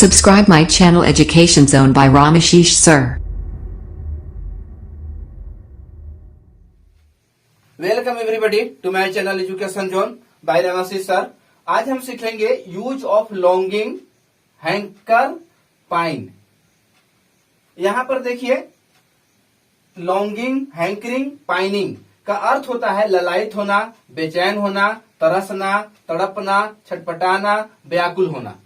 Subscribe my channel Education Zone by Ramashish Sir. Welcome everybody to my channel education zone by Ramashish sir. आज हम सीखेंगे use of longing, hanker, pine. यहाँ पर देखिए, longing, hankering, pining का अर्थ होता है ललायित होना, बेचैन होना, तरसना, तड़पना, छटपटाना, व्याकुल होना।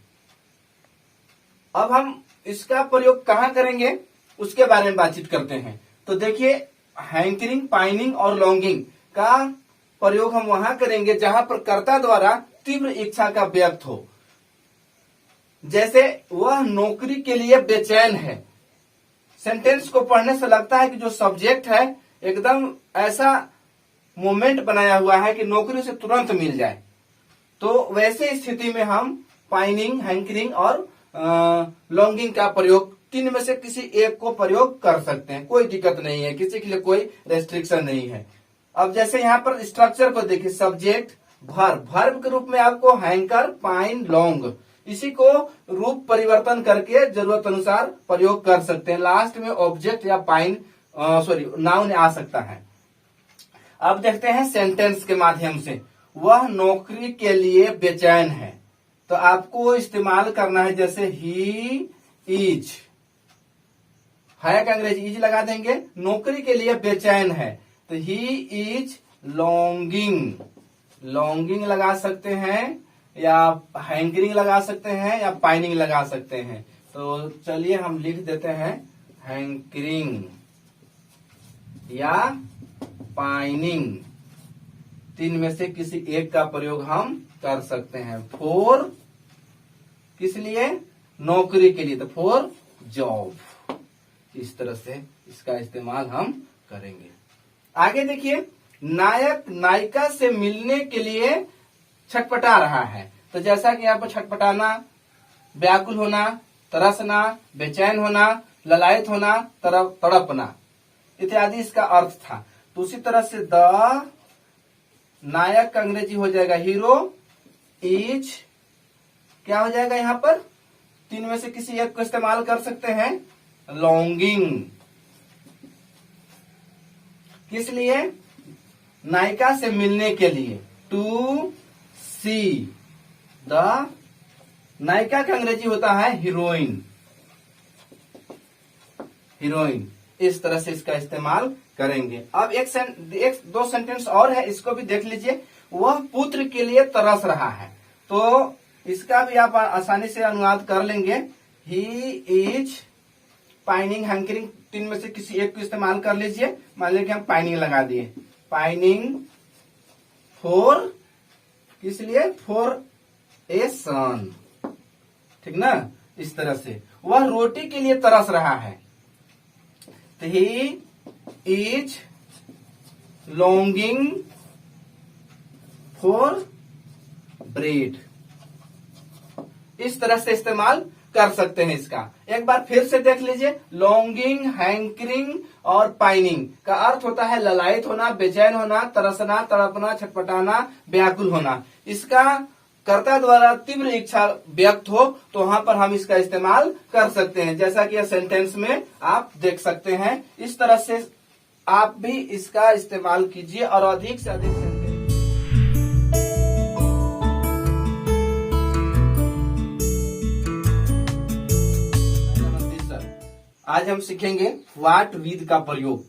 अब हम इसका प्रयोग कहाँ करेंगे उसके बारे में बातचीत करते हैं। तो देखिए, हैंकरिंग, पाइनिंग और लॉन्गिंग का प्रयोग हम वहां करेंगे जहां पर कर्ता द्वारा तीव्र इच्छा का व्यक्त हो। जैसे वह नौकरी के लिए बेचैन है। सेंटेंस को पढ़ने से लगता है कि जो सब्जेक्ट है एकदम ऐसा मोमेंट बनाया हुआ है कि नौकरी से तुरंत मिल जाए। तो वैसे स्थिति में हम पाइनिंग, हैंकरिंग और लॉन्गिंग का प्रयोग, तीन में से किसी एक को प्रयोग कर सकते हैं। कोई दिक्कत नहीं है, किसी के लिए कोई रेस्ट्रिक्शन नहीं है। अब जैसे यहाँ पर स्ट्रक्चर को देखिए, सब्जेक्ट, वर्ब के रूप में आपको हैंकर, पाइन, लॉन्ग, इसी को रूप परिवर्तन करके जरूरत अनुसार प्रयोग कर सकते हैं। लास्ट में ऑब्जेक्ट या नाउन आ सकता है। अब देखते हैं सेंटेंस के माध्यम से। वह नौकरी के लिए बेचैन है, तो आपको इस्तेमाल करना है जैसे ही इज, है का अंग्रेजी इज लगा देंगे। नौकरी के लिए बेचैन है तो ही इज लॉन्गिंग, लॉन्गिंग लगा सकते हैं, या हैंकरिंग लगा सकते हैं, या पाइनिंग लगा सकते हैं। तो चलिए हम लिख देते हैं हैंकरिंग या पाइनिंग। तीन में से किसी एक का प्रयोग हम कर सकते हैं। फॉर किस लिए? नौकरी के लिए, तो फॉर जॉब। इस तरह से इसका इस्तेमाल हम करेंगे। आगे देखिए, नायक नायिका से मिलने के लिए छटपटा रहा है। तो जैसा कि यहाँ पर छटपटाना, व्याकुल होना, तरसना, बेचैन होना, ललायित होना, तड़पना इत्यादि इसका अर्थ था। तो उसी तरह से द नायक का अंग्रेजी हो जाएगा हीरो, इज क्या हो जाएगा यहाँ पर? तीन में से किसी एक को इस्तेमाल कर सकते हैं, लॉन्गिंग। किस लिए? नायिका से मिलने के लिए, टू सी। द नायिका का अंग्रेजी होता है हीरोइन, हीरोइन। इस तरह से इसका इस्तेमाल करेंगे। अब एक दो सेंटेंस और है, इसको भी देख लीजिए। वह पुत्र के लिए तरस रहा है, तो इसका भी आप आसानी से अनुवाद कर लेंगे। ही इज पाइनिंग, हैंकरिंग, तीन में से किसी एक को इस्तेमाल कर लीजिए। मान लीजिए कि हम पाइनिंग लगा दिए, पाइनिंग फॉर, किस लिए? फॉर ए सन, ठीक ना। इस तरह से वह रोटी के लिए तरस रहा है, तो he is longing for bread. इस तरह से इस्तेमाल कर सकते हैं इसका। एक बार फिर से देख लीजिए, लॉन्गिंग, हैंकरिंग और पाइनिंग का अर्थ होता है ललायित होना, बेचैन होना, तरसना, तड़पना, छटपटाना, व्याकुल होना। इसका कर्ता द्वारा तीव्र इच्छा व्यक्त हो तो वहां पर हम इसका इस्तेमाल कर सकते हैं, जैसा कि यह सेंटेंस में आप देख सकते हैं। इस तरह से आप भी इसका इस्तेमाल कीजिए और अधिक से अधिक सेंटेंस। आज हम सीखेंगे व्हाट विद का प्रयोग।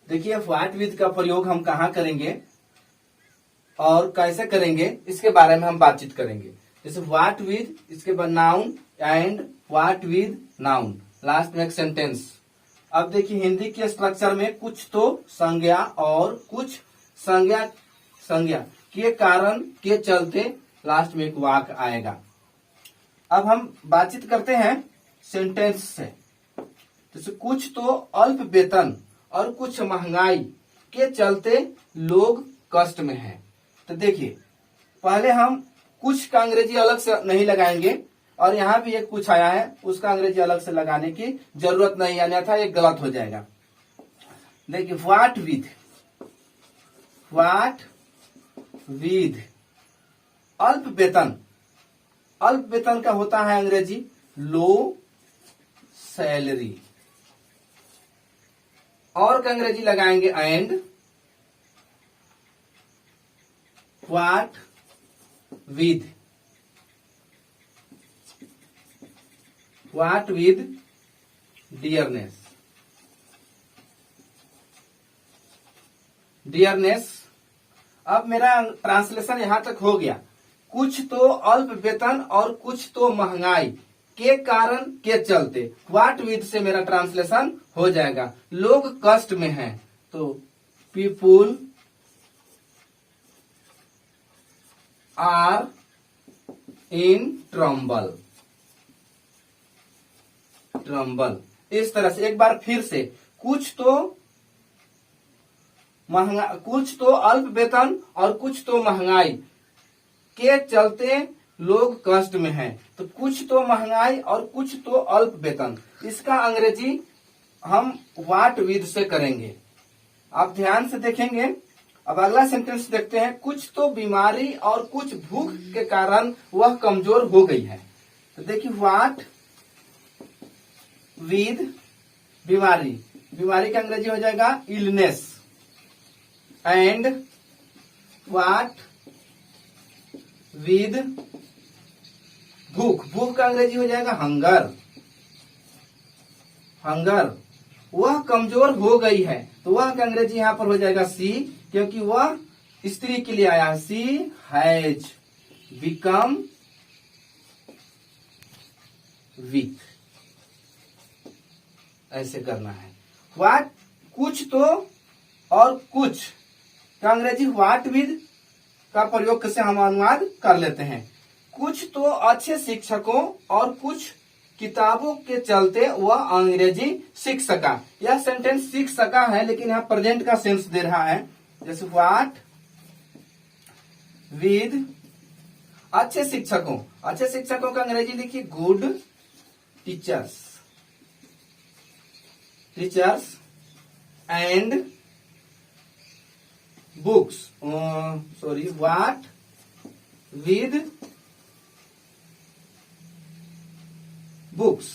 देखिए, व्हाट विद का प्रयोग हम कहाँ करेंगे और कैसे करेंगे, इसके बारे में हम बातचीत करेंगे। जैसे व्हाट विद, इसके बाद noun and what with noun, last में एक सेंटेंस। अब देखिए, हिंदी के स्ट्रक्चर में कुछ तो संज्ञा और कुछ संज्ञा के कारण के चलते लास्ट में एक वाक्य आएगा। अब हम बातचीत करते हैं सेंटेंस से। जैसे कुछ तो अल्प वेतन और कुछ महंगाई के चलते लोग कष्ट में हैं। तो देखिए, पहले हम कुछ का अंग्रेजी अलग से नहीं लगाएंगे, और यहाँ भी एक कुछ आया है, उसका अंग्रेजी अलग से लगाने की जरूरत नहीं, अन्यथा ये गलत हो जाएगा। देखिए, व्हाट विद अल्प वेतन, अल्प वेतन का होता है अंग्रेजी लो सैलरी। और का अंग्रेजी लगाएंगे and what with dearness. Dearness. अब मेरा ट्रांसलेशन यहां तक हो गया। कुछ तो अल्प वेतन और कुछ तो महंगाई के कारण के चलते, व्हाट विद से मेरा ट्रांसलेशन हो जाएगा। लोग कष्ट में हैं, तो people are in trouble. Trouble इस तरह से एक बार फिर से, कुछ तो अल्प वेतन और कुछ तो महंगाई के चलते लोग कष्ट में हैं, तो कुछ तो महंगाई और कुछ तो अल्प वेतन, इसका अंग्रेजी हम व्हाट विद से करेंगे। आप ध्यान से देखेंगे। अब अगला सेंटेंस देखते हैं। कुछ तो बीमारी और कुछ भूख के कारण वह कमजोर हो गई है। तो देखिए व्हाट विद बीमारी, बीमारी का अंग्रेजी हो जाएगा इलनेस। एंड व्हाट विद भूख, भूख का अंग्रेजी हो जाएगा हंगर। हंगर, वह कमजोर हो गई है, तो वह का अंग्रेजी यहां पर हो जाएगा सी, क्योंकि वह स्त्री के लिए आया है। सी हैज बिकम वीक। ऐसे करना है। व्हाट, कुछ तो और कुछ का अंग्रेजी व्हाट विद का प्रयोग से हम अनुवाद कर लेते हैं। कुछ तो अच्छे शिक्षकों और कुछ किताबों के चलते वह अंग्रेजी सीख सका। यह सेंटेंस सीख सका है, लेकिन यहाँ प्रेजेंट का सेंस दे रहा है। जैसे व्हाट विद अच्छे शिक्षकों, अच्छे शिक्षकों का अंग्रेजी लिखिए good teachers. Teachers and books, sorry what with books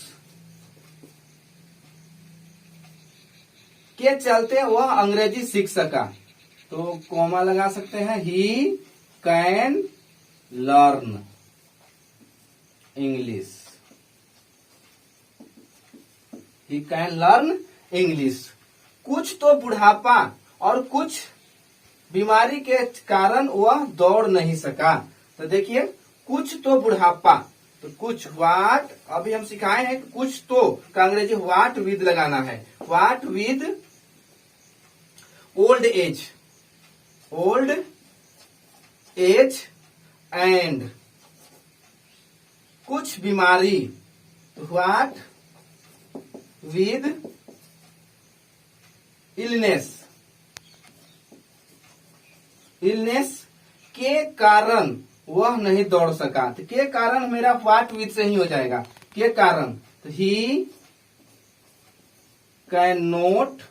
के चलते वह अंग्रेजी सीख सका। तो कॉमा लगा सकते हैं। He can learn English. He can learn English. कुछ तो बुढ़ापा और कुछ बीमारी के कारण वह दौड़ नहीं सका। तो देखिए कुछ तो बुढ़ापा, तो कुछ व्हाट, अभी हम सिखाए हैं कुछ तो का अंग्रेजी व्हाट विद लगाना है। What with old age, old age and कुछ बीमारी, व्हाट विद इलनेस। इलनेस के कारण वह नहीं दौड़ सका। तो के कारण मेरा व्हाट विद से ही हो जाएगा। के कारण, तो ही कैन नॉट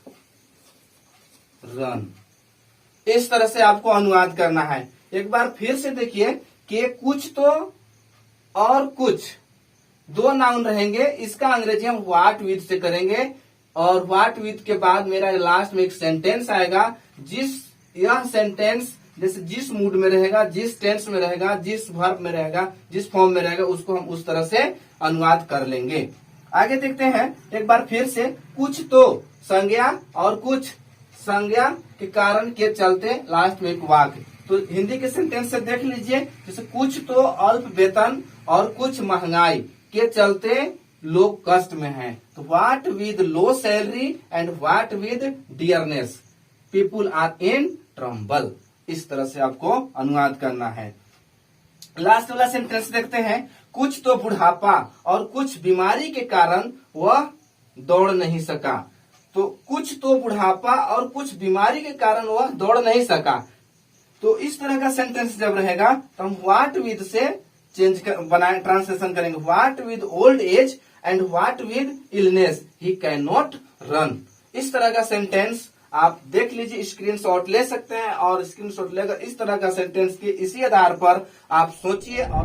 रन। इस तरह से आपको अनुवाद करना है। एक बार फिर से देखिए कि कुछ तो और कुछ दो नाउन रहेंगे, इसका अंग्रेजी हम व्हाट विद से करेंगे। और व्हाट विद के बाद मेरा लास्ट में एक सेंटेंस आएगा। यह सेंटेंस जैसे जिस मूड में रहेगा, जिस टेंस में रहेगा, जिस वर्ब में रहेगा, जिस फॉर्म में रहेगा, उसको हम उस तरह से अनुवाद कर लेंगे। आगे देखते हैं एक बार फिर से। कुछ तो संज्ञा और कुछ संज्ञा के कारण के चलते लास्ट में एक वाक्य। तो हिंदी के सेंटेंस से देख लीजिए। जैसे कुछ तो अल्प वेतन और कुछ महंगाई के चलते लोग कष्ट में हैं। तो what with low salary and what with dearness, people are in trouble. इस तरह से आपको अनुवाद करना है। लास्ट वाला सेंटेंस देखते हैं। कुछ तो बुढ़ापा और कुछ बीमारी के कारण वह दौड़ नहीं सका। तो कुछ तो बुढ़ापा और कुछ बीमारी के कारण वह दौड़ नहीं सका। तो इस तरह का सेंटेंस जब रहेगा तो हम व्हाट विद से ट्रांसलेशन करेंगे। What with old age and what with illness he can not run. इस तरह का सेंटेंस आप देख लीजिए, स्क्रीनशॉट ले सकते हैं और स्क्रीनशॉट लेकर इस तरह का सेंटेंस के इसी आधार पर आप सोचिए और